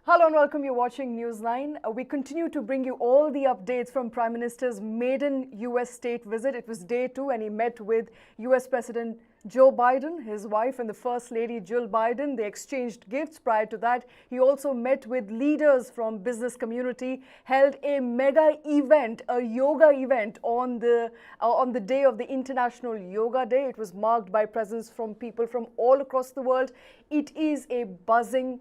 Hello and welcome. You're watching News 9. We continue to bring you all the updates from Prime Minister's maiden US state visit. It was day 2 and he met with US President Joe Biden, his wife and the First Lady Jill Biden. They exchanged gifts. Prior to that, he also met with leaders from business community, held a mega event, a yoga event on the day of the International Yoga Day. It was marked by presence from people from all across the world. It is a buzzing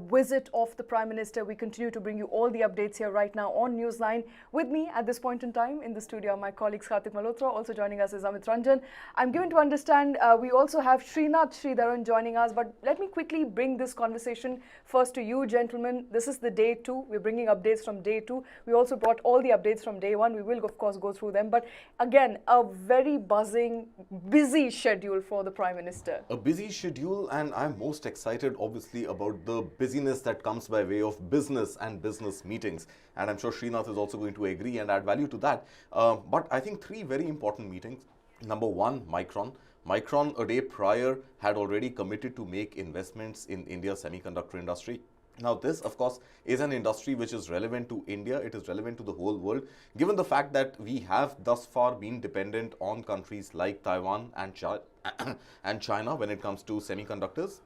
visit of the Prime Minister. We continue to bring you all the updates here right now on News 9. With me at this point in time in the studio, my colleague Sanjay Malhotra. Also joining us is Amit Ranjan. I'm given to understand we also have Srinath Sridharan joining us, but let me quickly bring this conversation first to you, gentlemen. This is the day 2. We're bringing updates from day 2. We also brought all the updates from day 1. We will, of course, go through them. But again, a very buzzing, busy schedule for the Prime Minister. A busy schedule, and I'm most excited, obviously, about the busyness that comes by way of business and business meetings. And I'm sure Srinath is also going to agree and add value to that. But I think 3 very important meetings. Number 1, Micron. Micron, a day prior, had already committed to make investments in India's semiconductor industry. Now, this, of course, is an industry which is relevant to India. It is relevant to the whole world, given the fact that we have thus far been dependent on countries like Taiwan and China when it comes to semiconductors.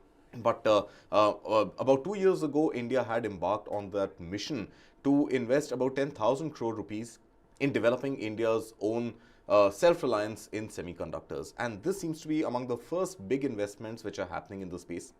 But about 2 years ago, India had embarked on that mission to invest about 10,000 crore rupees in developing India's own self-reliance in semiconductors. And this seems to be among the first big investments which are happening in the space.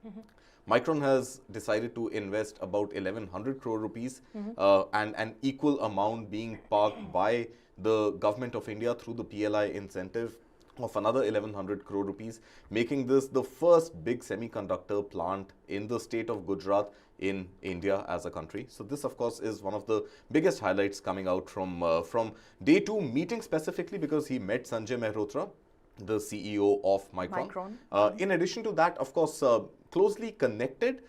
Micron has decided to invest about 1,100 crore rupees and an equal amount being parked by the government of India through the PLI incentive of another 1,100 crore rupees, making this the first big semiconductor plant in the state of Gujarat in India as a country. So this, of course, is one of the biggest highlights coming out from day 2 meeting, specifically because he met Sanjay Malhotra, the CEO of Micron. In addition to that, of course, closely connected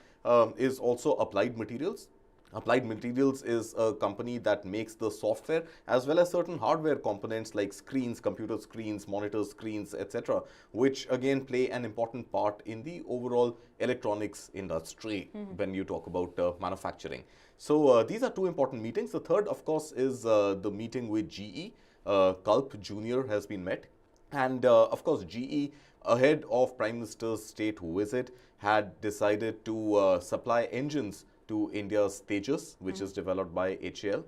is also Applied Materials. Applied Materials is a company that makes the software as well as certain hardware components like screens, computer screens, monitor screens, etc., which again play an important part in the overall electronics industry when you talk about manufacturing. So these are 2 important meetings. The third, of course, is the meeting with GE. Kalp Jr. has been met. And of course, GE, ahead of Prime Minister's state visit, had decided to supply engines to India's Tejas, which is developed by HAL.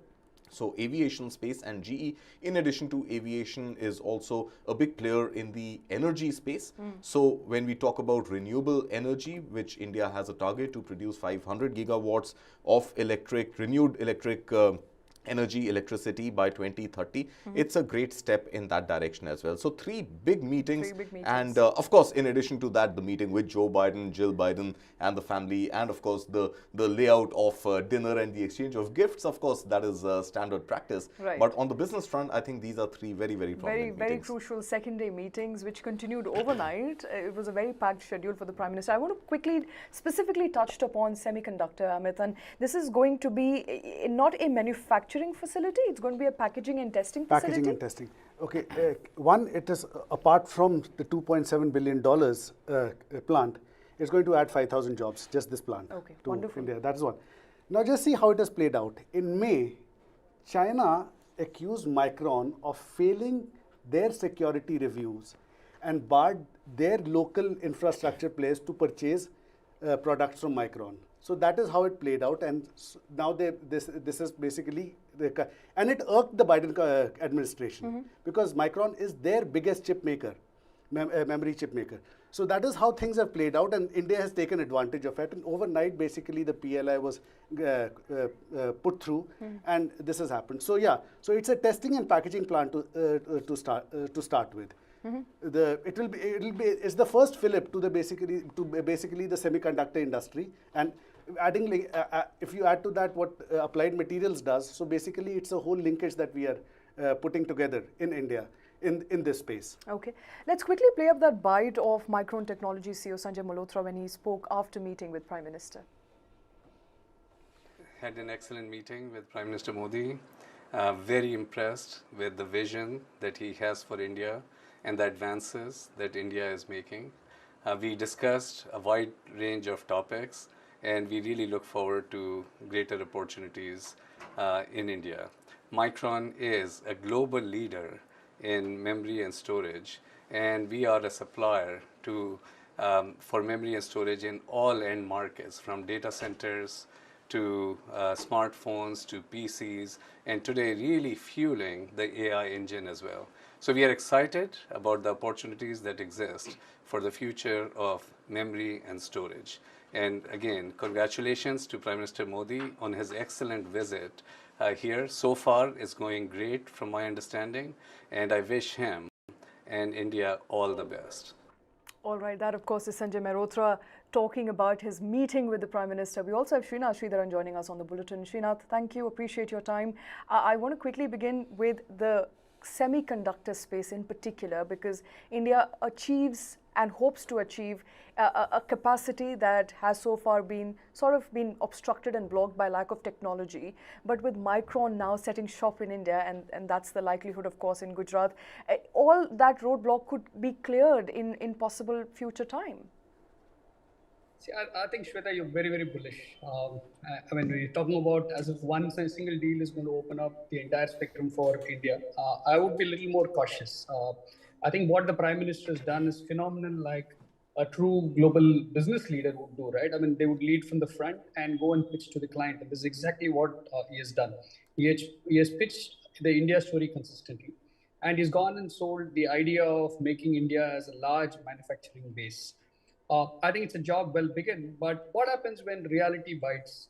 So aviation space, and GE, in addition to aviation, is also a big player in the energy space. So when we talk about renewable energy, which India has a target to produce 500 gigawatts of renewed electric electricity by 2030, it's a great step in that direction as well. So 3 big meetings. And of course, in addition to that, the meeting with Joe Biden, Jill Biden and the family, and of course the layout of dinner and the exchange of gifts. Of course, that is standard practice. But on the business front, I think these are 3 very, very prominent very crucial second-day meetings which continued overnight. It was a very packed schedule for the Prime Minister. I want to quickly, specifically touched upon semiconductor, Amit, and this is going to be not a manufacturing facility, it's going to be a packaging and testing facility? Packaging and testing. Okay, one, it is apart from the $2.7 billion plant, it's going to add 5,000 jobs, just this plant. Okay, to wonderful. India. That is one. Now just see how it has played out. In May, China accused Micron of failing their security reviews and barred their local infrastructure players to purchase products from Micron. So that is how it played out, and now this is basically and it irked the Biden administration because Micron is their biggest chip maker, memory chip maker. So that is how things have played out, and India has taken advantage of it. And overnight, basically, the PLI was put through, and this has happened. So yeah, so it's a testing and packaging plant to start with. It's the first fillip to basically the semiconductor industry, and adding if you add to that what Applied Materials does, so basically it's a whole linkage that we are putting together in India in this space. Okay, let's quickly play up that bite of Micron Technology CEO Sanjay Malhotra when he spoke after meeting with Prime Minister. Had an excellent meeting with Prime Minister Modi. Very impressed with the vision that he has for India and the advances that India is making. We discussed a wide range of topics, and we really look forward to greater opportunities in India. Micron is a global leader in memory and storage, and we are a supplier to for memory and storage in all end markets, from data centers to smartphones to PCs, and today really fueling the AI engine as well. So we are excited about the opportunities that exist for the future of memory and storage. And again, congratulations to Prime Minister Modi on his excellent visit here. So far, it's going great from my understanding, and I wish him and India all the best. All right, that of course is Sanjay Malhotra talking about his meeting with the Prime Minister. We also have Srinath Sridharan joining us on the bulletin. Srinath, thank you, appreciate your time. I want to quickly begin with the semiconductor space in particular, because India achieves and hopes to achieve a capacity that has so far been obstructed and blocked by lack of technology. But with Micron now setting shop in India, and that's the likelihood, of course, in Gujarat, all that roadblock could be cleared in possible future time. See, I think, Shweta, you're very, very bullish. I mean, we're talking about as if one single deal is going to open up the entire spectrum for India. I would be a little more cautious. I think what the Prime Minister has done is phenomenal, like a true global business leader would do, right? I mean, they would lead from the front and go and pitch to the client. And this is exactly what he has done. He has pitched the India story consistently. And he's gone and sold the idea of making India as a large manufacturing base. I think it's a job well begun, but what happens when reality bites?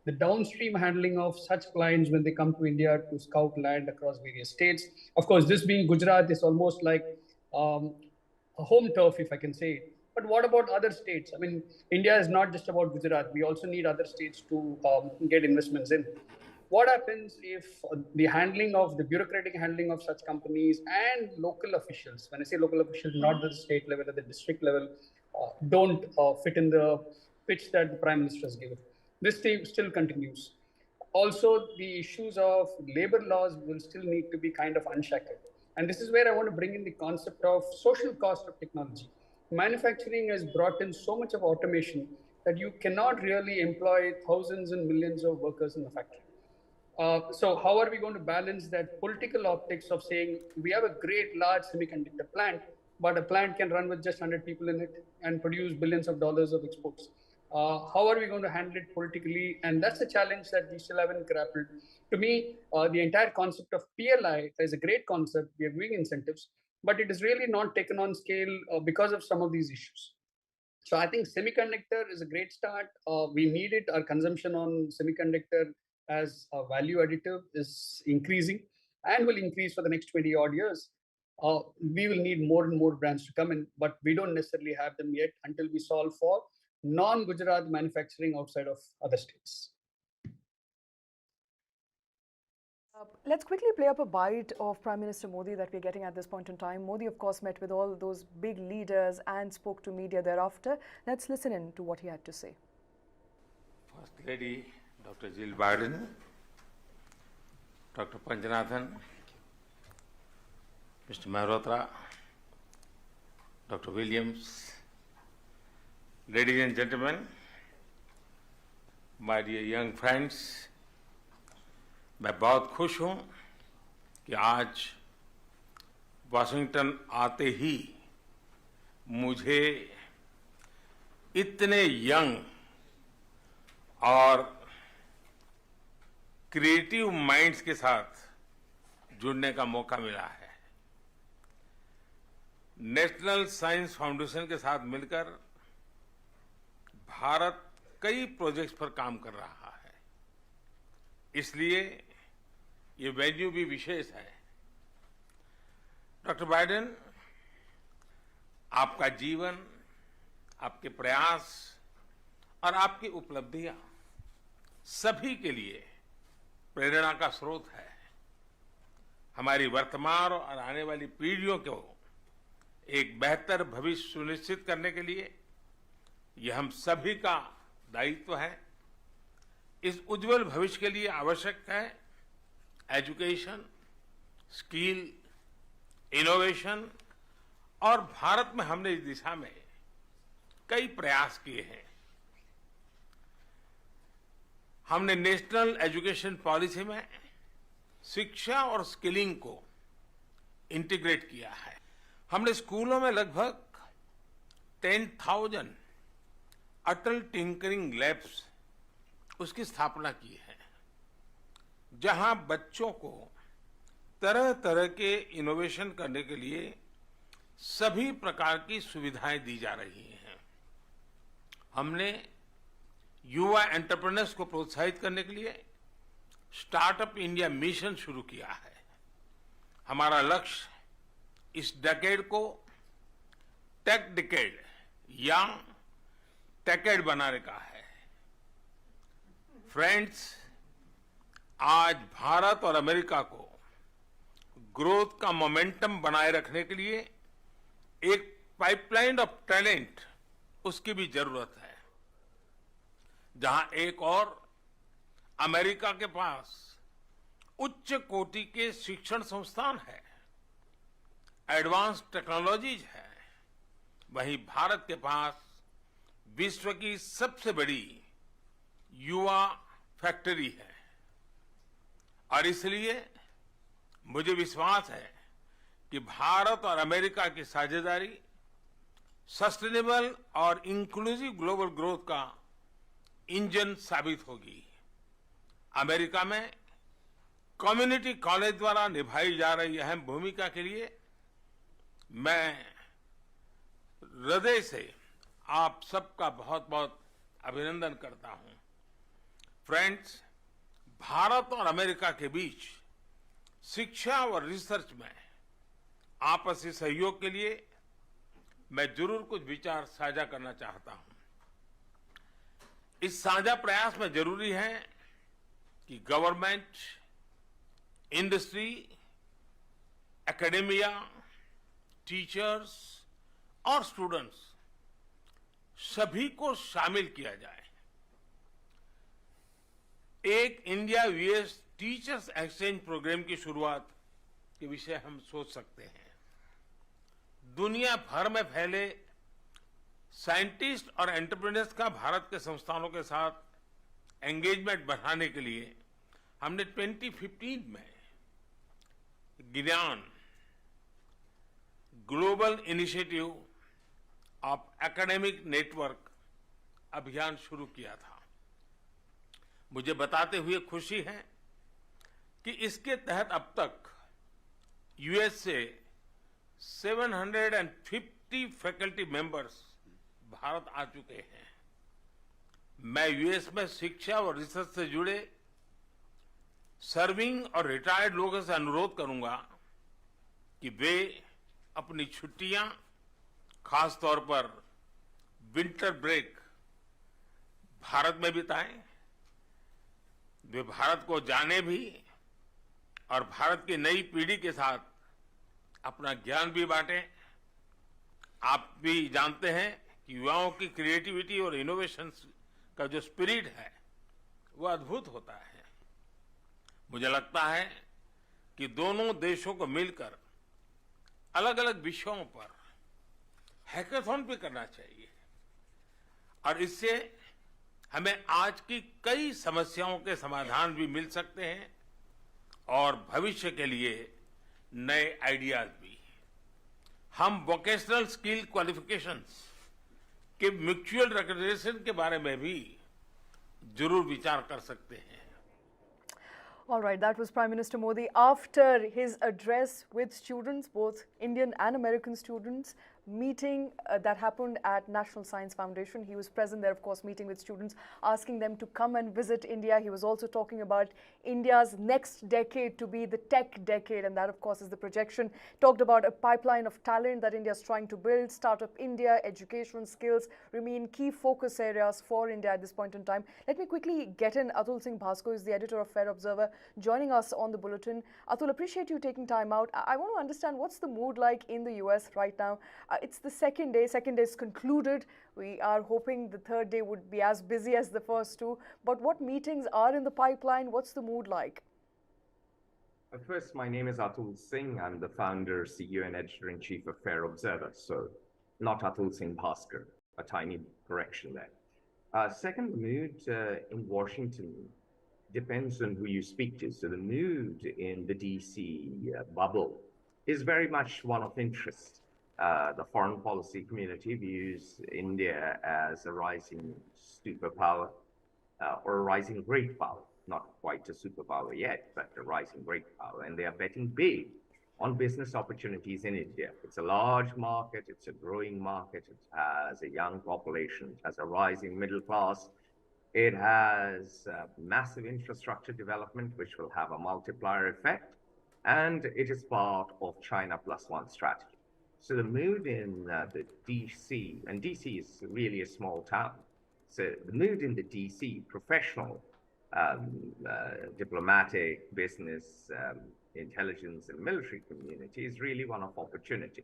The downstream handling of such clients when they come to India to scout land across various states. Of course, this being Gujarat is almost like a home turf, if I can say it. But what about other states? I mean, India is not just about Gujarat. We also need other states to get investments in. What happens if the bureaucratic handling of such companies and local officials, when I say local officials, not the state level, at the district level, don't fit in the pitch that the Prime Minister has given? This thing still continues. Also, the issues of labor laws will still need to be kind of unshackled. And this is where I want to bring in the concept of social cost of technology. Manufacturing has brought in so much of automation that you cannot really employ thousands and millions of workers in the factory. So how are we going to balance that political optics of saying we have a great large semiconductor plant, but a plant can run with just 100 people in it and produce billions of dollars of exports? How are we going to handle it politically? And that's a challenge that we still haven't grappled. To me, the entire concept of PLI is a great concept. We are giving incentives, but it is really not taken on scale because of some of these issues. So I think semiconductor is a great start. We need it. Our consumption on semiconductor as a value additive is increasing and will increase for the next 20 odd years. We will need more and more brands to come in, but we don't necessarily have them yet until we solve for non-Gujarat manufacturing outside of other states. Let's quickly play up a bite of Prime Minister Modi that we're getting at this point in time. Modi, of course, met with all those big leaders and spoke to media thereafter. Let's listen in to what he had to say. First Lady Dr. Jill Biden, Dr. Panjanathan, Mr. Malhotra, Dr. Williams, ladies and gentlemen, my dear young friends, मैं बहुत खुश हूँ कि आज Washington आते ही मुझे इतने young और क्रिएटिव माइंड्स के साथ जुड़ने का मौका मिला है। नेशनल साइंस फाउंडेशन के साथ मिलकर भारत कई प्रोजेक्ट्स पर काम कर रहा है, इसलिए ये वेन्यू भी विशेष है। डॉक्टर बाइडेन, आपका जीवन, आपके प्रयास और आपकी उपलब्धियां सभी के लिए प्रेरणा का स्रोत है। हमारी वर्तमान और आने वाली पीढ़ियों को एक बेहतर भविष्य सुनिश्चित करने के लिए यह हम सभी का दायित्व है। इस उज्जवल भविष्य के लिए आवश्यक है एजुकेशन, स्किल, इनोवेशन, और भारत में हमने इस दिशा में कई प्रयास किए हैं। हमने नेशनल एजुकेशन पॉलिसी में शिक्षा और स्किलिंग को इंटीग्रेट किया है। हमने स्कूलों में लगभग 10,000 अटल टिंकरिंग लैब्स उसकी स्थापना की है, जहां बच्चों को तरह तरह के इनोवेशन करने के लिए सभी प्रकार की सुविधाएं दी जा रही हैं। हमने युवा एंटरप्रेन्योर्स को प्रोत्साहित करने के लिए स्टार्टअप इंडिया मिशन शुरू किया है। हमारा लक्ष्य इस डेकेड को टेक डेकेड या टेकेड बनाने का है। फ्रेंड्स, आज भारत और अमेरिका को ग्रोथ का मोमेंटम बनाए रखने के लिए एक पाइपलाइन ऑफ टैलेंट उसकी भी जरूरत है। जहां एक और अमेरिका के पास उच्च कोटि के शिक्षण संस्थान है, एडवांस टेक्नोलॉजीज है, वहीं भारत के पास विश्व की सबसे बड़ी युवा फैक्ट्री है। और इसलिए मुझे विश्वास है कि भारत और अमेरिका की साझेदारी सस्टेनेबल और इंक्लूसिव ग्लोबल ग्रोथ का इंजन साबित होगी। अमेरिका में कम्युनिटी कॉलेज द्वारा निभाई जा रही अहम भूमिका के लिए मैं हृदय से आप सबका बहुत बहुत अभिनंदन करता हूं। फ्रेंड्स, भारत और अमेरिका के बीच शिक्षा और रिसर्च में आपसी सहयोग के लिए मैं जरूर कुछ विचार साझा करना चाहता हूं। इस साझा प्रयास में जरूरी है कि गवर्नमेंट, इंडस्ट्री, एकेडेमिया, टीचर्स और स्टूडेंट्स सभी को शामिल किया जाए। एक India US teachers exchange programme की शुरुआत के विषय हम सोच सकते हैं। दुनिया भर में फैले साइंटिस्ट और एंटरप्रेन्योर्स का भारत के संस्थानों के साथ एंगेजमेंट बढ़ाने के लिए हमने 2015 में ज्ञान global initiative of academic network अभियान शुरू किया था। मुझे बताते हुए खुशी है कि इसके तहत अब तक यूएस से 750 फैकल्टी मेंबर्स भारत आ चुके हैं। मैं यूएस में शिक्षा और रिसर्च से जुड़े सर्विंग और रिटायर्ड लोगों से अनुरोध करूंगा कि वे अपनी छुट्टियां, खास तौर पर विंटर ब्रेक, भारत में बिताएं। वे भारत को जाने भी और भारत की नई पीढ़ी के साथ अपना ज्ञान भी बांटें। आप भी जानते हैं कि युवाओं की क्रिएटिविटी और इनोवेशन का जो स्पिरिट है वो अद्भुत होता है। मुझे लगता है कि दोनों देशों को मिलकर अलग अलग विषयों पर हैकाथॉन भी करना चाहिए और इससे हमें आज की कई समस्याओं के समाधान भी मिल सकते हैं और भविष्य के लिए नए आइडियाज भी। हम वोकेशनल स्किल क्वालिफिकेशंस के म्यूचुअल रिकग्निशन के बारे में भी जरूर विचार कर सकते हैं। All right, that was Prime Minister Modi after his address with students, both Indian and American students, meeting that happened at National Science Foundation. He was present there, of course, meeting with students, asking them to come and visit India. He was also talking about India's next decade to be the tech decade, and that, of course, is the projection. Talked about a pipeline of talent that India is trying to build. Startup India, education, skills remain key focus areas for India at this point in time. Let me quickly get in Atul Singh Bhasko, is the editor of Fair Observer, joining us on the bulletin. Atul, appreciate you taking time out. I want to understand what's the mood like in the US right now. It's the second day is concluded. We are hoping the third day would be as busy as the first two. But what meetings are in the pipeline? What's the mood like? First, my name is Atul Singh. I'm the founder, CEO, and editor-in-chief of Fair Observer. So, not Atul Singh Bhaskar, a tiny correction there. Second, the mood in Washington depends on who you speak to. So the mood in the DC bubble is very much one of interest. The foreign policy community views India as a rising superpower or a rising great power, not quite a superpower yet, but a rising great power. And they are betting big on business opportunities in India. It's a large market, it's a growing market, it has a young population, it has a rising middle class, it has massive infrastructure development, which will have a multiplier effect, and it is part of China Plus One strategy. So the mood in the DC, and DC is really a small town, so the mood in the DC professional, diplomatic, business, intelligence, and military community is really one of opportunity.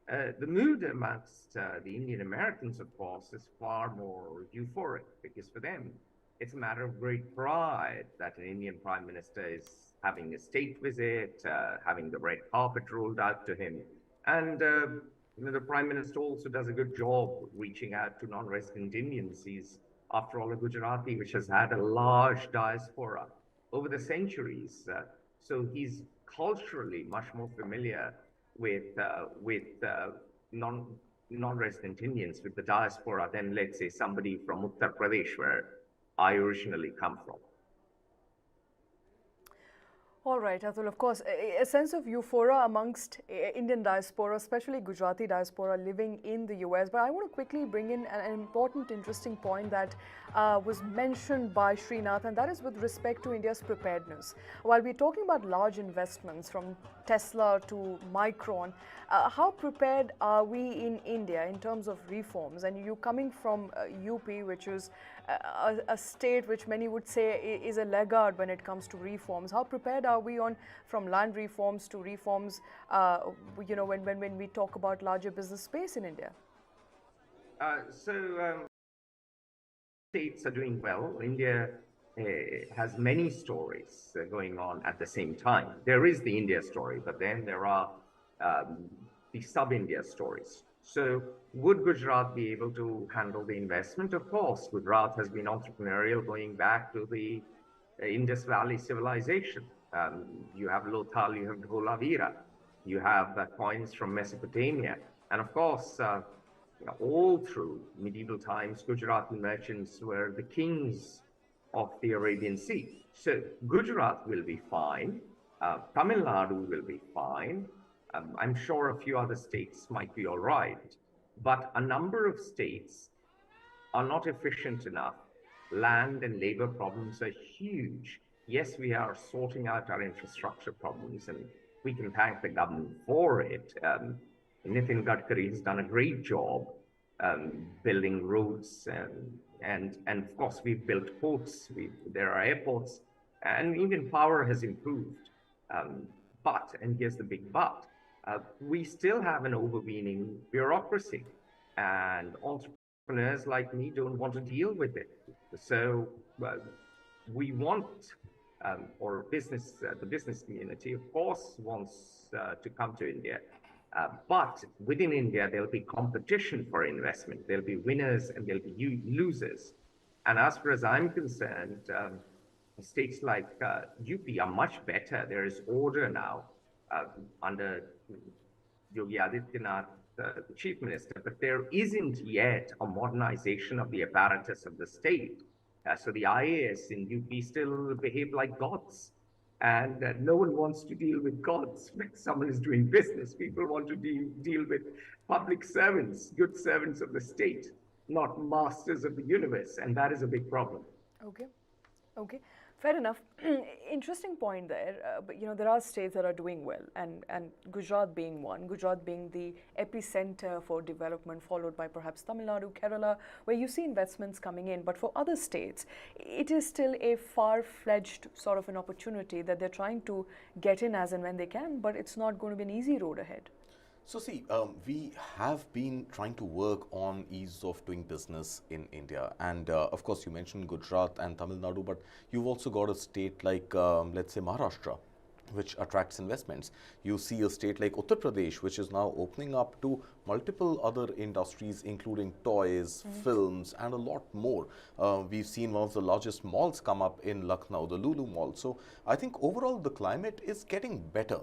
The mood amongst the Indian Americans, of course, is far more euphoric because for them, it's a matter of great pride that an Indian Prime Minister is having a state visit, having the red carpet rolled out to him. And the Prime Minister also does a good job reaching out to non-resident Indians. He's, after all, a Gujarati, which has had a large diaspora over the centuries. So he's culturally much more familiar with non-resident Indians, with the diaspora, than, let's say, somebody from Uttar Pradesh, where I originally come from. All right, Atul, of course, a sense of euphoria amongst Indian diaspora, especially Gujarati diaspora living in the US. But I want to quickly bring in an important, interesting point that was mentioned by Srinath, and that is with respect to India's preparedness. While we're talking about large investments from Tesla to Micron, how prepared are we in India in terms of reforms? And you coming from UP, which is a state which many would say is a laggard when it comes to reforms. How prepared are we on from land reforms to reforms, when we talk about larger business space in India? States are doing well. India has many stories going on at the same time. There is the India story, but then there are the sub-India stories. So would Gujarat be able to handle the investment? Of course, Gujarat has been entrepreneurial going back to the Indus Valley civilization. You have Lothal, you have Dholavira, you have coins from Mesopotamia. And of course, all through medieval times, Gujarati merchants were the kings of the Arabian Sea. So Gujarat will be fine. Tamil Nadu will be fine. I'm sure a few other states might be all right, but a number of states are not efficient enough. Land and labor problems are huge. Yes, we are sorting out our infrastructure problems, and we can thank the government for it. Nitin Gadkari has done a great job building roads, and of course, we've built ports, there are airports, and even power has improved. But, and here's the big but, we still have an overweening bureaucracy, and entrepreneurs like me don't want to deal with it. So we want, or the business community, of course, wants to come to India. But within India, there'll be competition for investment. There'll be winners and there'll be losers. And as far as I'm concerned, states like UP are much better. There is order now under Yogi Adityanath, the chief minister, but there isn't yet a modernization of the apparatus of the state. So the IAS in UP still behave like gods. And no one wants to deal with gods when someone is doing business. People want to deal with public servants, good servants of the state, not masters of the universe. And that is a big problem. Okay. Fair enough. Interesting point there. But there are states that are doing well, and Gujarat being one. Gujarat being the epicenter for development, followed by perhaps Tamil Nadu, Kerala, where you see investments coming in. But for other states, it is still a far-fledged sort of an opportunity that they're trying to get in as and when they can. But it's not going to be an easy road ahead. So see, we have been trying to work on ease of doing business in India, and of course you mentioned Gujarat and Tamil Nadu, but you've also got a state like let's say Maharashtra, which attracts investments. You see a state like Uttar Pradesh, which is now opening up to multiple other industries, including toys, films, and a lot more. We've seen one of the largest malls come up in Lucknow, the Lulu Mall. So I think overall the climate is getting better.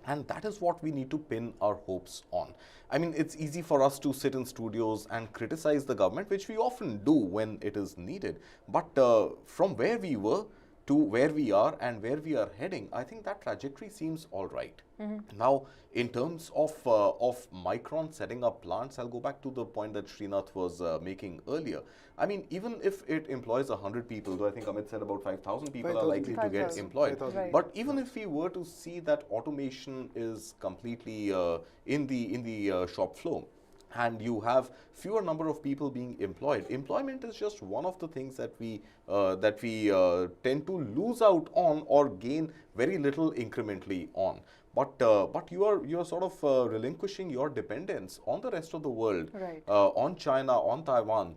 And that is what we need to pin our hopes on. I mean, it's easy for us to sit in studios and criticize the government, which we often do when it is needed. But from where we were to where we are and where we are heading, I think that trajectory seems all right. Now, in terms of Micron setting up plants, I'll go back to the point that Srinath was making earlier. I mean, even if it employs 100 people, though I think Amit said about 5,000 people are likely to get employed. Right. But even if we were to see that automation is completely in the shop floor, and you have fewer number of people being employed, employment is just one of the things that we tend to lose out on or gain very little incrementally on. But you are sort of relinquishing your dependence on the rest of the world, Right. on China, on Taiwan,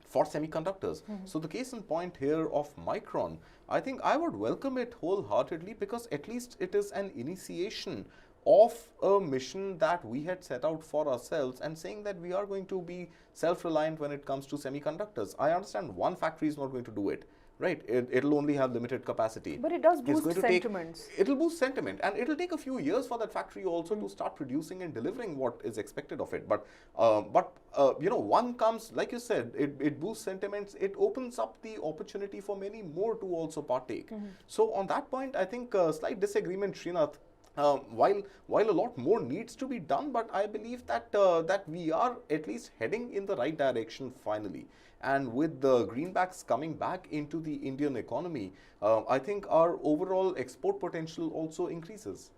for semiconductors. So the case in point here of Micron, I think I would welcome it wholeheartedly, because at least it is an initiation of a mission that we had set out for ourselves, and saying that we are going to be self-reliant when it comes to semiconductors. I understand one factory is not going to do it, right? It'll only have limited capacity. But it does It's boost going to sentiments. It'll boost sentiment, and it'll take a few years for that factory also to start producing and delivering what is expected of it. But you know, one comes, like you said, it boosts sentiments. It opens up the opportunity for many more to also partake. So on that point, I think slight disagreement, Srinath. While a lot more needs to be done, but I believe that that we are at least heading in the right direction finally. And with the greenbacks coming back into the Indian economy, I think our overall export potential also increases.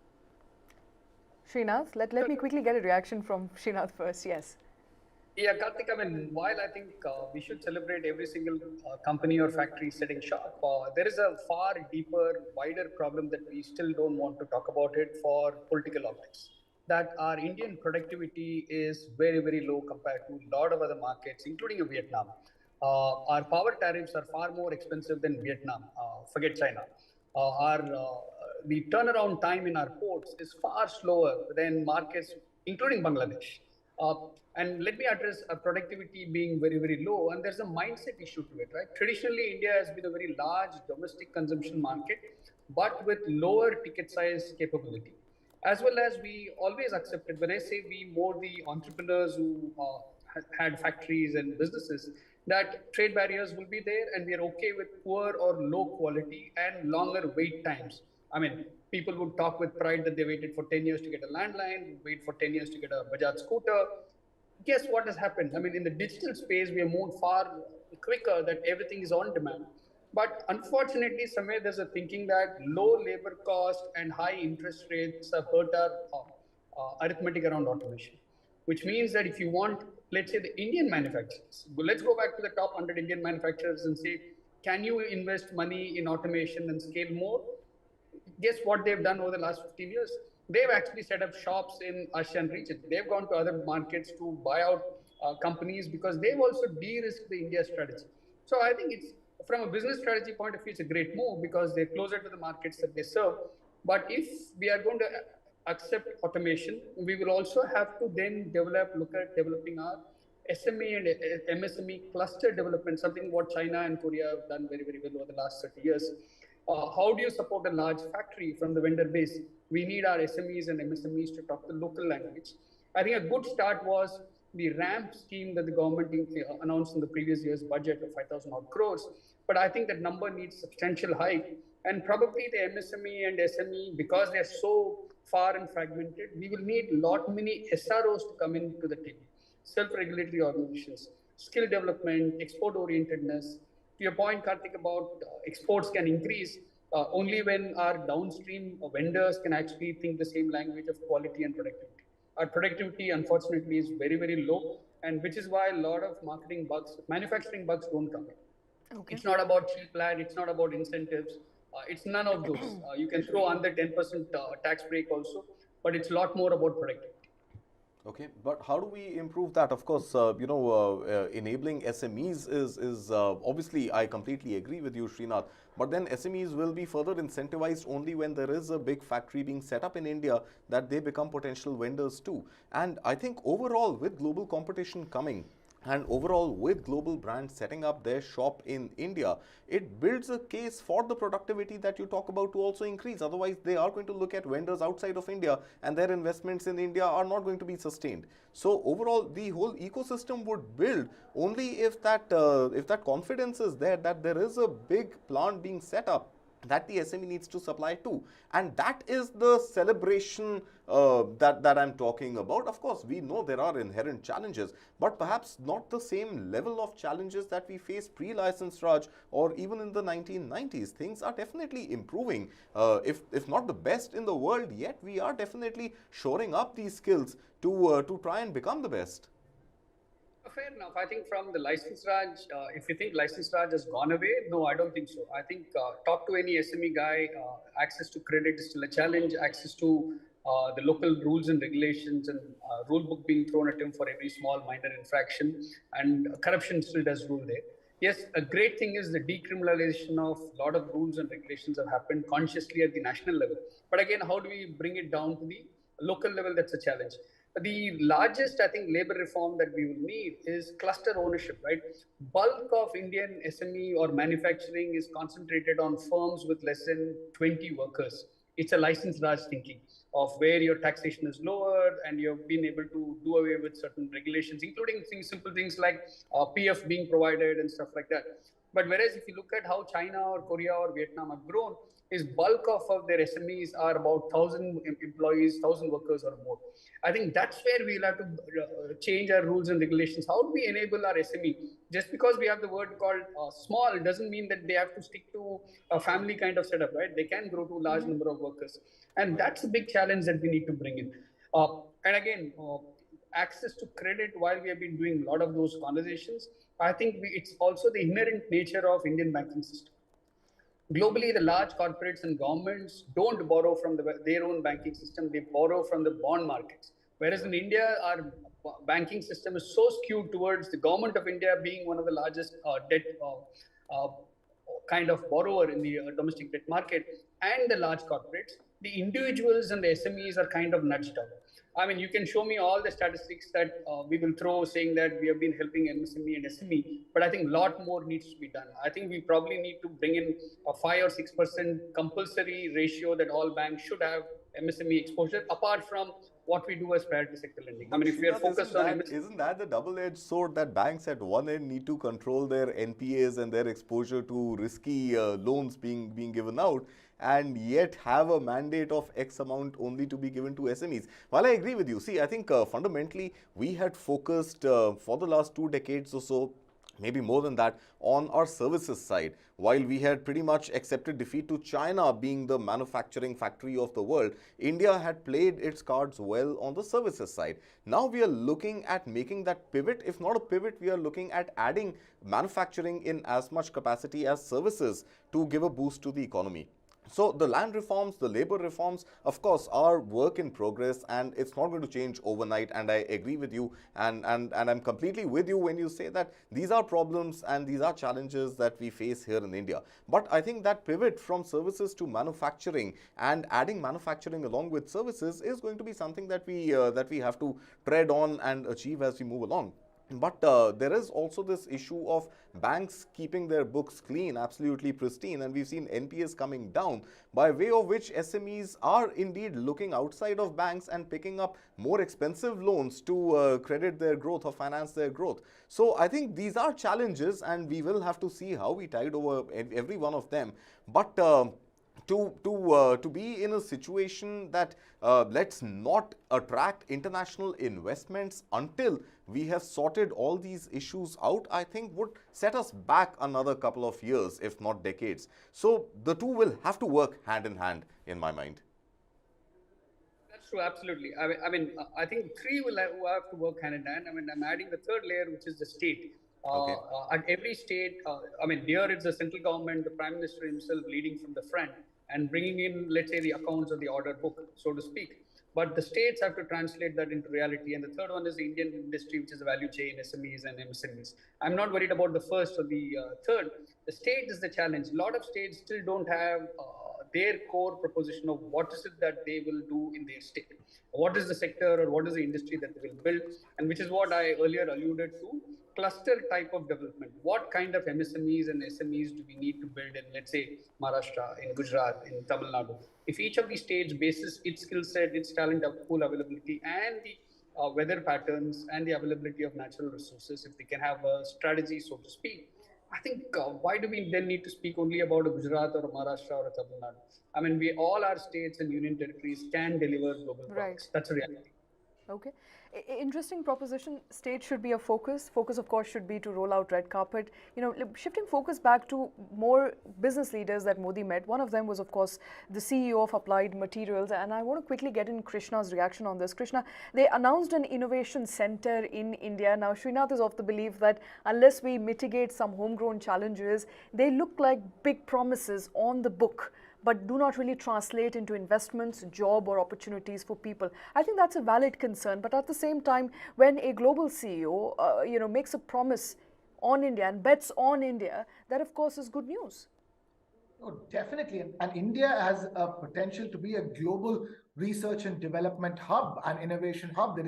Srinath, let me quickly get a reaction from Srinath first. Yes. Yeah, Karthik, I mean, while I think we should celebrate every single company or factory setting shop, there is a far deeper, wider problem that we still don't want to talk about it for political optics. That our Indian productivity is very, very low compared to a lot of other markets, including Vietnam. Our power tariffs are far more expensive than Vietnam, forget China. The turnaround time in our ports is far slower than markets, including Bangladesh. And let me address productivity being very, very low. And there's a mindset issue to it, right? Traditionally, India has been a very large domestic consumption market, but with lower ticket size capability. As well as we always accepted, when I say we, more the entrepreneurs who had factories and businesses, that trade barriers will be there, and we are okay with poor or low quality and longer wait times. I mean, people would talk with pride that they waited for 10 years to get a landline, wait for 10 years to get a Bajaj scooter. Guess what has happened? I mean, in the digital space, we have moved far quicker, that everything is on demand. But unfortunately, somewhere there's a thinking that low labor cost and high interest rates have hurt our arithmetic around automation, which means that if you want, let's say, the Indian manufacturers, let's go back to the top 100 Indian manufacturers and say, can you invest money in automation and scale more? Guess what they've done over the last 15 years? They've actually set up shops in ASEAN region. They've gone to other markets to buy out companies, because they've also de-risked the India strategy. So I think it's, from a business strategy point of view, it's a great move, because they're closer to the markets that they serve. But if we are going to accept automation, we will also have to then look at developing our SME and MSME cluster development, something what China and Korea have done very, very well over the last 30 years. How do you support a large factory from the vendor base? We need our SMEs and MSMEs to talk the local language. I think a good start was the RAMP scheme that the government announced in the previous year's budget of 5,000 odd crores. But I think that number needs substantial hike. And probably the MSME and SME, because they're so far and fragmented, we will need many SROs to come into the table. Self-regulatory organizations, skill development, export-orientedness. To your point, Karthik, about exports can increase only when our downstream vendors can actually think the same language of quality and productivity. Our productivity, unfortunately, is very, very low, and which is why a lot of manufacturing bugs don't come in. Okay. It's not about cheap land, it's not about incentives, it's none of those. You can throw under 10% tax break also, but it's a lot more about productivity. Okay, but how do we improve that? Of course, enabling SMEs is obviously, I completely agree with you, Srinath. But then SMEs will be further incentivized only when there is a big factory being set up in India that they become potential vendors too. And I think overall, with global competition coming, and overall, with global brands setting up their shop in India, it builds a case for the productivity that you talk about to also increase. Otherwise, they are going to look at vendors outside of India and their investments in India are not going to be sustained. So overall, the whole ecosystem would build only if that confidence is there that there is a big plant being set up that the SME needs to supply to. And that is the celebration that I'm talking about. Of course, we know there are inherent challenges, but perhaps not the same level of challenges that we faced pre-license Raj or even in the 1990s. Things are definitely improving. If not the best in the world yet, we are definitely shoring up these skills to try and become the best. Fair enough. I think from the license Raj, if you think license Raj has gone away, no, I don't think so. I think talk to any SME guy, access to credit is still a challenge, access to the local rules and regulations and rule book being thrown at him for every small minor infraction, and corruption still does rule there. Yes, a great thing is the decriminalization of a lot of rules and regulations have happened consciously at the national level. But again, how do we bring it down to the local level? That's a challenge. The largest, I think, labor reform that we will need is cluster ownership, right? Bulk of Indian SME or manufacturing is concentrated on firms with less than 20 workers. It's a license Raj thinking of where your taxation is lower and you've been able to do away with certain regulations, including simple things like PF being provided and stuff like that. But whereas if you look at how China or Korea or Vietnam have grown, is bulk of their SMEs are about 1,000 employees, 1,000 workers or more. I think that's where we'll have to change our rules and regulations. How do we enable our SME? Just because we have the word called small doesn't mean that they have to stick to a family kind of setup, right? They can grow to a large number of workers. And that's a big challenge that we need to bring in. And again, access to credit, while we have been doing a lot of those conversations, I think it's also the inherent nature of Indian banking system. Globally, the large corporates and governments don't borrow from their own banking system, they borrow from the bond markets. Whereas in India, our banking system is so skewed towards the government of India being one of the largest debt kind of borrower in the domestic debt market and the large corporates. The individuals and the SMEs are kind of nudged out. I mean, you can show me all the statistics that we will throw saying that we have been helping MSME and SME, but I think a lot more needs to be done. I think we probably need to bring in a 5 or 6% compulsory ratio that all banks should have MSME exposure, apart from what we do as priority sector lending. I mean, if we are focused on MSME. Isn't that the double-edged sword that banks at one end need to control their NPAs and their exposure to risky loans being given out, and yet have a mandate of X amount only to be given to SMEs? While I agree with you, see, I think fundamentally we had focused for the last 2 decades or so, maybe more than that, on our services side. While we had pretty much accepted defeat to China being the manufacturing factory of the world, India had played its cards well on the services side. Now we are looking at making that pivot. If not a pivot, we are looking at adding manufacturing in as much capacity as services to give a boost to the economy. So the land reforms, the labor reforms, of course, are work in progress, and it's not going to change overnight. And I agree with you, and I'm completely with you when you say that these are problems and these are challenges that we face here in India. But I think that pivot from services to manufacturing and adding manufacturing along with services is going to be something that we have to tread on and achieve as we move along. But there is also this issue of banks keeping their books clean, absolutely pristine, and we've seen NPAs coming down, by way of which SMEs are indeed looking outside of banks and picking up more expensive loans to credit their growth or finance their growth. So I think these are challenges, and we will have to see how we tide over every one of them. But to be in a situation that let's not attract international investments until we have sorted all these issues out, I think would set us back another couple of years, if not decades. So the two will have to work hand in hand, in my mind. That's true, absolutely. I think three will have to work hand in hand. I mean, I'm adding the third layer, which is the state. Okay. At every state, here it's the central government, the Prime Minister himself leading from the front and bringing in, let's say, the accounts of the order book, so to speak. But the states have to translate that into reality. And the third one is the Indian industry, which is the value chain, SMEs and MSMEs. I'm not worried about the first or the third. The state is the challenge. A lot of states still don't have their core proposition of what is it that they will do in their state. What is the sector or what is the industry that they will build? And which is what I earlier alluded to, cluster type of development. What kind of MSMEs and SMEs do we need to build in, let's say, Maharashtra, in Gujarat, in Tamil Nadu? If each of these states bases its skill set, its talent pool availability, and the weather patterns and the availability of natural resources, if they can have a strategy, so to speak, I think why do we then need to speak only about a Gujarat or a Maharashtra or a Tamil Nadu? I mean, all our states and union territories can deliver global products. That's a reality. Okay. Interesting proposition. State should be a focus. Focus, of course, should be to roll out red carpet. You know, shifting focus back to more business leaders that Modi met. One of them was, of course, the CEO of Applied Materials. And I want to quickly get in Krishna's reaction on this. Krishna, they announced an innovation center in India. Now, Srinath is of the belief that unless we mitigate some homegrown challenges, they look like big promises on the book, but do not really translate into investments, job or opportunities for people. I think that's a valid concern. But at the same time, when a global CEO, makes a promise on India and bets on India, that of course is good news. Oh, definitely. And India has a potential to be a global research and development hub and innovation hub.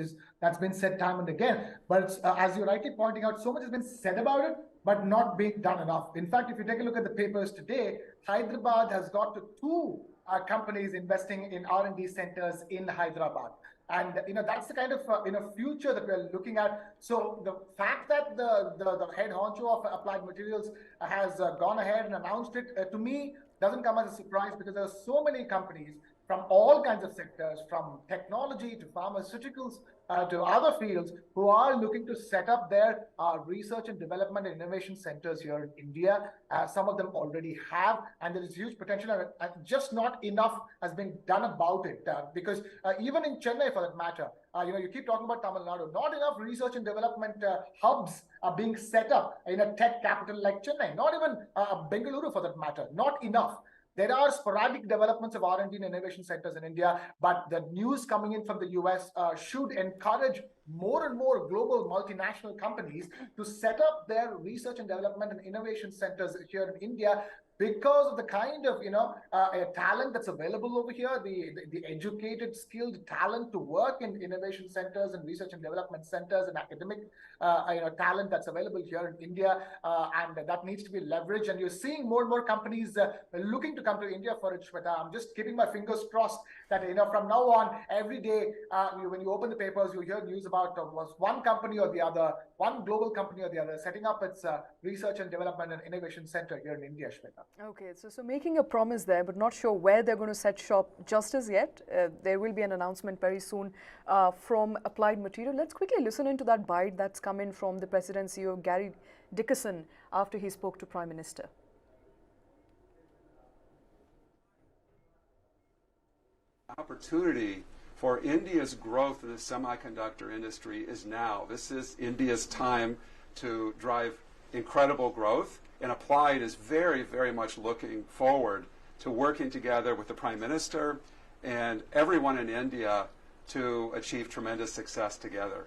That's been said time and again. But as you're rightly pointing out, so much has been said about it, but not being done enough. In fact, if you take a look at the papers today, Hyderabad has got to two companies investing in R&D centers in Hyderabad. And that's the kind of future that we're looking at. So the fact that the head honcho of Applied Materials has gone ahead and announced it, to me, doesn't come as a surprise, because there are so many companies from all kinds of sectors, from technology to pharmaceuticals to other fields, who are looking to set up their research and development and innovation centers here in India. Some of them already have, and there is huge potential, and just not enough has been done about it. Because even in Chennai, for that matter, you keep talking about Tamil Nadu, not enough research and development hubs are being set up in a tech capital like Chennai, not even Bengaluru for that matter, not enough. There are sporadic developments of R&D and innovation centers in India, but the news coming in from the US should encourage more and more global multinational companies to set up their research and development and innovation centers here in India, because of the kind of talent that's available over here, the educated, skilled talent to work in innovation centers and research and development centers and academic talent that's available here in India, and that needs to be leveraged. And you're seeing more and more companies looking to come to India for it, Shweta. I'm just keeping my fingers crossed that from now on, every day when you open the papers, you hear news about one company or the other, one global company or the other, setting up its research and development and innovation center here in India, Shweta. Okay, so making a promise there, but not sure where they're going to set shop just as yet. There will be an announcement very soon from Applied Material. Let's quickly listen into that bite that's come in from the President CEO, Gary Dickerson, after he spoke to Prime Minister. Opportunity for India's growth in the semiconductor industry is now. This is India's time to drive incredible growth. And Applied is very, very much looking forward to working together with the Prime Minister and everyone in India to achieve tremendous success together.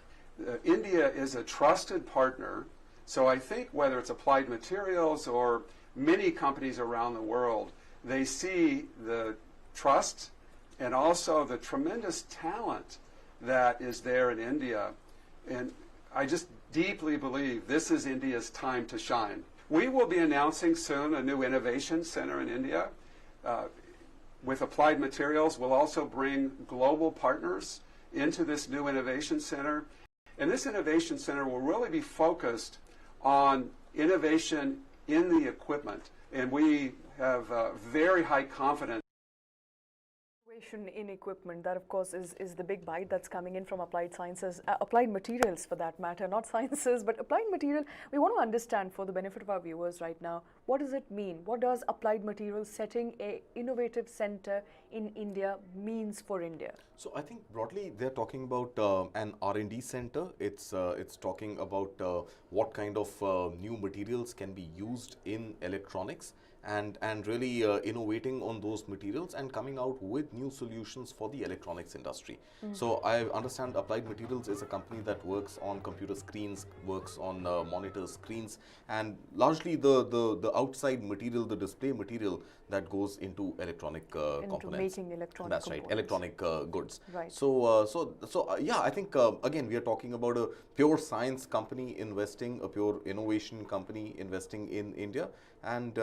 India is a trusted partner, so I think whether it's Applied Materials or many companies around the world, they see the trust and also the tremendous talent that is there in India. And I just deeply believe this is India's time to shine. We will be announcing soon a new innovation center in India. With Applied Materials, we'll also bring global partners into this new innovation center. And this innovation center will really be focused on innovation in the equipment. And we have very high confidence. In equipment, that of course is the big bite that's coming in from Applied Sciences, Applied Materials for that matter, not Sciences, but Applied Material. We want to understand, for the benefit of our viewers right now, What does it mean? What does Applied Materials setting a innovative center in India means for India? So I think broadly they're talking about an R&D center. It's talking about what kind of new materials can be used in electronics, and really innovating on those materials and coming out with new solutions for the electronics industry. So I understand Applied Materials is a company that works on computer screens, works on monitor screens, and largely the outside material, the display material that goes into electronic components. Making electronic That's right, electronic goods. Right. So yeah, I think again we are talking about a pure science company investing, a pure innovation company investing in India, and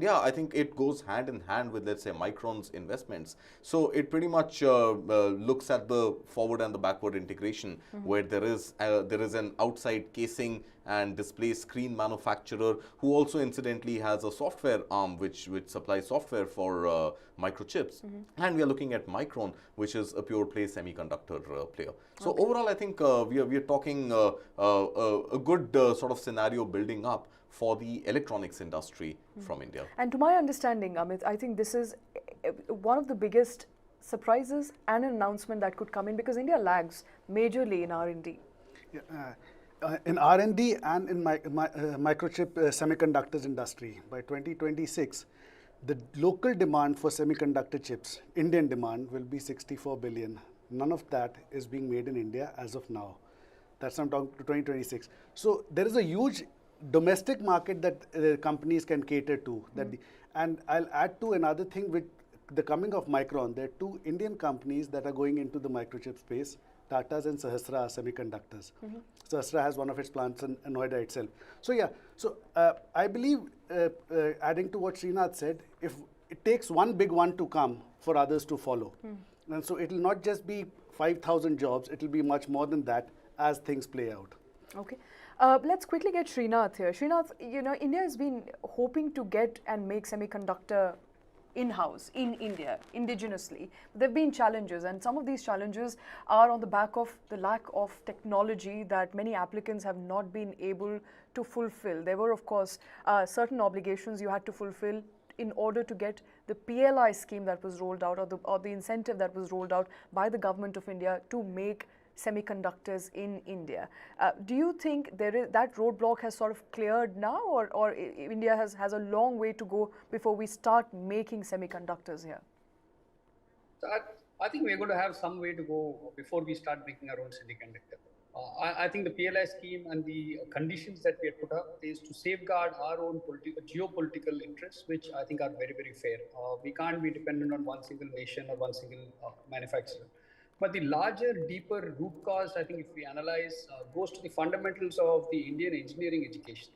yeah, I think it goes hand in hand with, let's say, Micron's investments. So it pretty much looks at the forward and the backward integration, where there is an outside casing and display screen manufacturer who also incidentally has a software arm which supplies software for microchips, and we are looking at Micron, which is a pure play semiconductor player. So overall, I think we are talking a good sort of scenario building up for the electronics industry from India. And to my understanding, Amit, I think this is one of the biggest surprises and an announcement that could come in, because India lags majorly in R&D. Yeah, in R&D and in microchip semiconductors industry, by 2026, the local demand for semiconductor chips, Indian demand, will be 64 billion. None of that is being made in India as of now. That's I'm talking to 2026. So there is a huge domestic market that companies can cater to. And I'll add to another thing with the coming of Micron. There are two Indian companies that are going into the microchip space, Tata's and Sahasra Semiconductors. Sahasra has one of its plants in Noida itself. So yeah, so I believe, adding to what Srinath said, if it takes one big one to come for others to follow. And so it will not just be 5,000 jobs, it will be much more than that as things play out. Okay. Let's quickly get Srinath here. Srinath, you know, India has been hoping to get and make semiconductor in-house, in India, indigenously. There have been challenges, and some of these challenges are on the back of the lack of technology that many applicants have not been able to fulfill. There were, of course, certain obligations you had to fulfill in order to get the PLI scheme that was rolled out, or the incentive that was rolled out by the government of India to make semiconductors in India. Do you think that roadblock has sort of cleared now, or India has a long way to go before we start making semiconductors here? So I think we're going to have some way to go before we start making our own semiconductor. I think the PLI scheme and the conditions that we have put up is to safeguard our own geopolitical interests, which I think are very, very fair. We can't be dependent on one single nation or one single manufacturer. But the larger, deeper root cause, I think if we analyze, goes to the fundamentals of the Indian engineering education.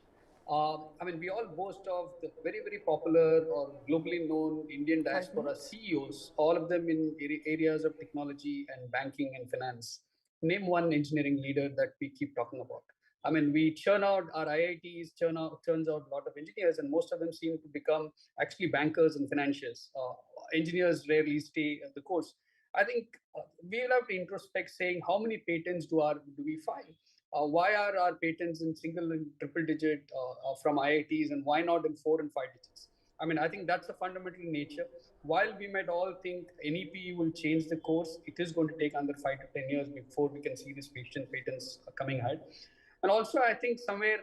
I mean, we all boast of the very, very popular or globally known Indian diaspora CEOs, all of them in areas of technology and banking and finance. Name one engineering leader that we keep talking about. I mean, we churn out our IITs, turns out a lot of engineers, and most of them seem to become actually bankers and financiers. Engineers rarely stay the course. I think we will have to introspect, saying how many patents do we file? Why are our patents in single and triple digit from IITs, and why not in 4 and 5 digits? I mean, I think that's the fundamental nature. While we might all think NEP will change the course, it is going to take under 5 to 10 years before we can see these patents coming ahead. And also, I think somewhere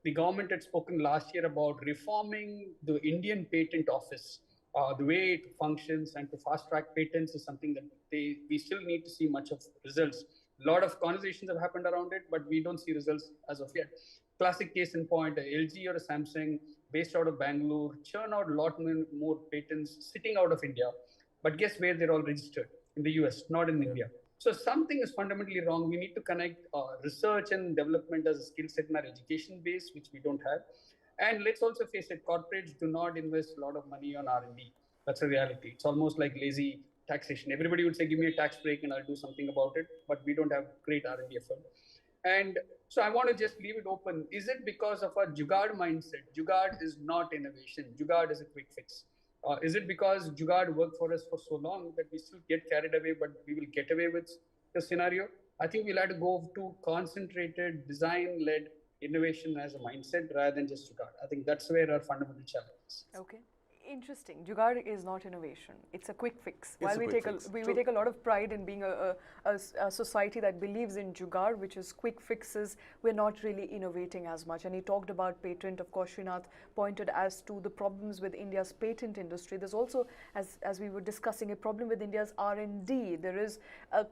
the government had spoken last year about reforming the Indian Patent Office. The way it functions and to fast track patents is something that we still need to see much of results. A lot of conversations have happened around it, but we don't see results as of yet. Classic case in point, a LG or a Samsung based out of Bangalore churn out a lot more patents sitting out of India. But guess where they're all registered? In the US, not in India. So something is fundamentally wrong. We need to connect research and development as a skill set in our education base, which we don't have. And let's also face it, corporates do not invest a lot of money on R&D. That's a reality. It's almost like lazy taxation. Everybody would say, give me a tax break and I'll do something about it. But we don't have great R&D effort. And so I want to just leave it open. Is it because of our Jugaad mindset? Jugaad is not innovation. Jugaad is a quick fix. Is it because Jugaad worked for us for so long that we still get carried away, but we will get away with the scenario? I think we'll have to go to concentrated, design-led innovation as a mindset rather than just jugaad. I think that's where our fundamental challenge is. Okay. Interesting. Jugaad is not innovation. It's a quick fix. It's While a we quick take fix. we take a lot of pride in being a society that believes in jugaad, which is quick fixes, we're not really innovating as much. And he talked about patent. Of course, Srinath pointed as to the problems with India's patent industry. There's also, as we were discussing, a problem with India's R&D. There is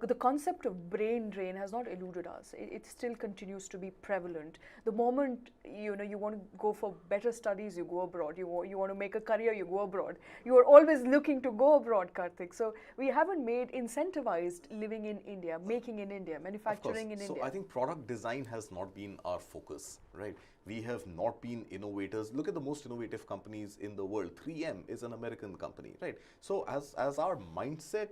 the concept of brain drain has not eluded us. It still continues to be prevalent. The moment you want to go for better studies, you go abroad. You want to make a career, you go abroad. You are always looking to go abroad, Karthik. So we haven't made incentivized living in India, making in India, manufacturing in India. So I think product design has not been our focus, right? We have not been innovators. Look at the most innovative companies in the world. 3M is an American company, right? So as our mindset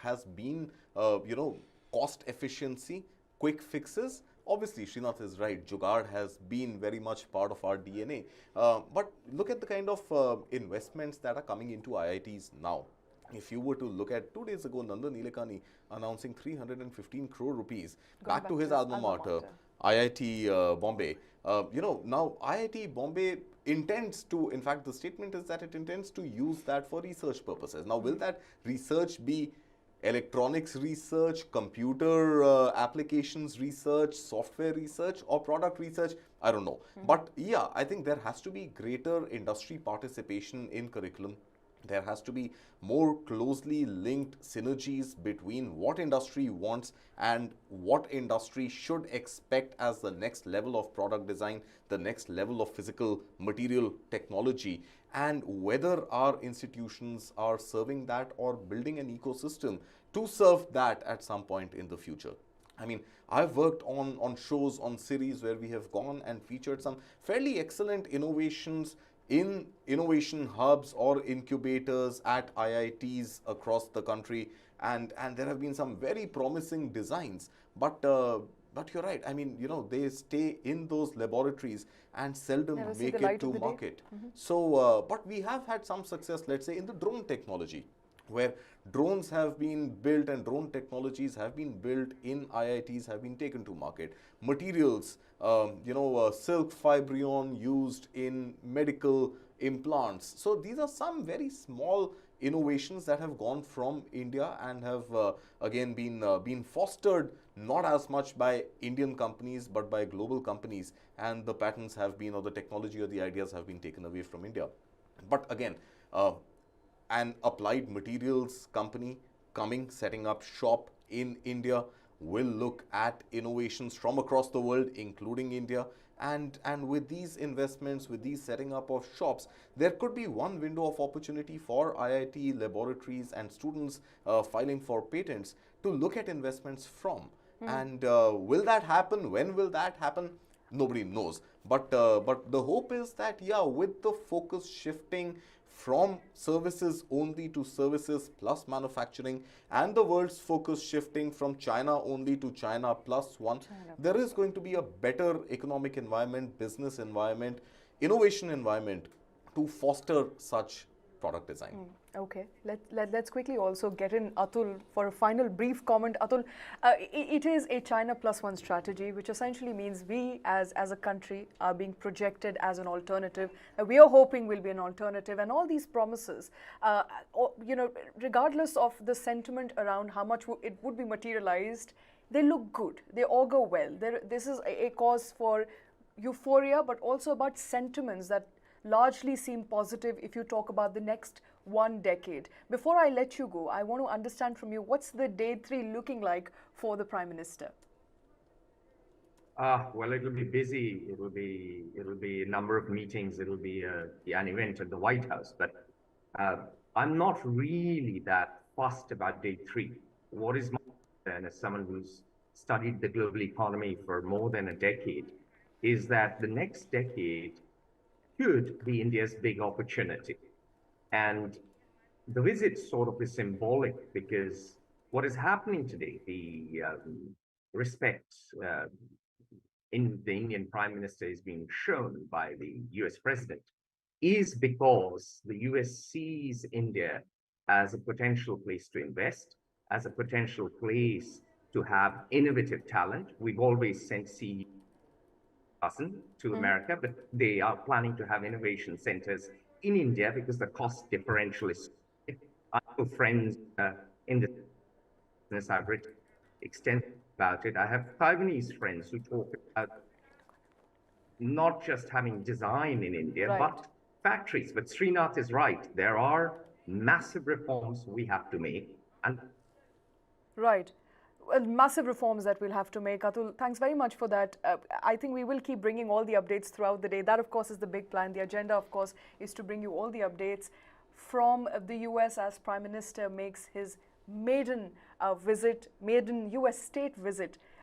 has been, cost efficiency, quick fixes. Obviously, Srinath is right. Jugaad has been very much part of our DNA. But look at the kind of investments that are coming into IITs now. If you were to look at 2 days ago, Nandan Nilekani announcing 315 crore rupees back to his alma mater, IIT Bombay. Now IIT Bombay intends to, in fact, the statement is that it intends to use that for research purposes. Now, will that research be electronics research, computer applications research, software research, or product research? I don't know. But yeah, I think there has to be greater industry participation in curriculum. There has to be more closely linked synergies between what industry wants and what industry should expect as the next level of product design, the next level of physical material technology, and whether our institutions are serving that or building an ecosystem to serve that at some point in the future. I mean, I've worked on shows, on series where we have gone and featured some fairly excellent innovations in innovation hubs or incubators at IITs across the country, and there have been some very promising designs. But you're right. I mean, they stay in those laboratories and seldom make it to market. So, but we have had some success, let's say, in the drone technology, where drones have been built and drone technologies have been built in IITs, have been taken to market. Materials, silk fibrion used in medical implants. So these are some very small innovations that have gone from India and have again been fostered not as much by Indian companies but by global companies, and the patents have been, or the technology or the ideas have been taken away from India. But again, an applied materials company setting up shop in India will look at innovations from across the world, including India. And with these investments, with these setting up of shops, there could be one window of opportunity for IIT laboratories and students filing for patents to look at investments from. And will that happen? When will that happen? Nobody knows. But the hope is that, yeah, with the focus shifting from services only to services plus manufacturing, and the world's focus shifting from China only to China plus one, there is going to be a better economic environment, business environment, innovation environment to foster such product design. Okay, let's quickly also get in Atul for a final brief comment. Atul, it is a China plus one strategy, which essentially means we as a country are being projected as an alternative. We are hoping will be an alternative, and all these promises, regardless of the sentiment around how much it would be materialized, they look good. They augur well. This is a cause for euphoria, but also about sentiments that largely seem positive if you talk about the next 1 decade. Before I let you go, I want to understand from you, what's the day 3 looking like for the Prime Minister? Well, it will be busy. It will be a number of meetings. It will be an event at the White House. But I'm not really that fussed about day 3. What is my concern, as someone who's studied the global economy for more than a decade, is that the next decade could be India's big opportunity. And the visit sort of is symbolic, because what is happening today, the respect in the Indian Prime Minister is being shown by the US President, is because the US sees India as a potential place to invest, as a potential place to have innovative talent. We've always sent CEOs to America, but they are planning to have innovation centers in India because the cost differential is. I have friends in the business. I've written extensively about it. I have Taiwanese friends who talk about not just having design in India, Right. but factories. But Srinath is right. There are massive reforms we have to make. And Right. Well, massive reforms that we'll have to make. Atul, thanks very much for that. I think we will keep bringing all the updates throughout the day. That, of course, is the big plan. The agenda, of course, is to bring you all the updates from the US as Prime Minister makes his maiden US state visit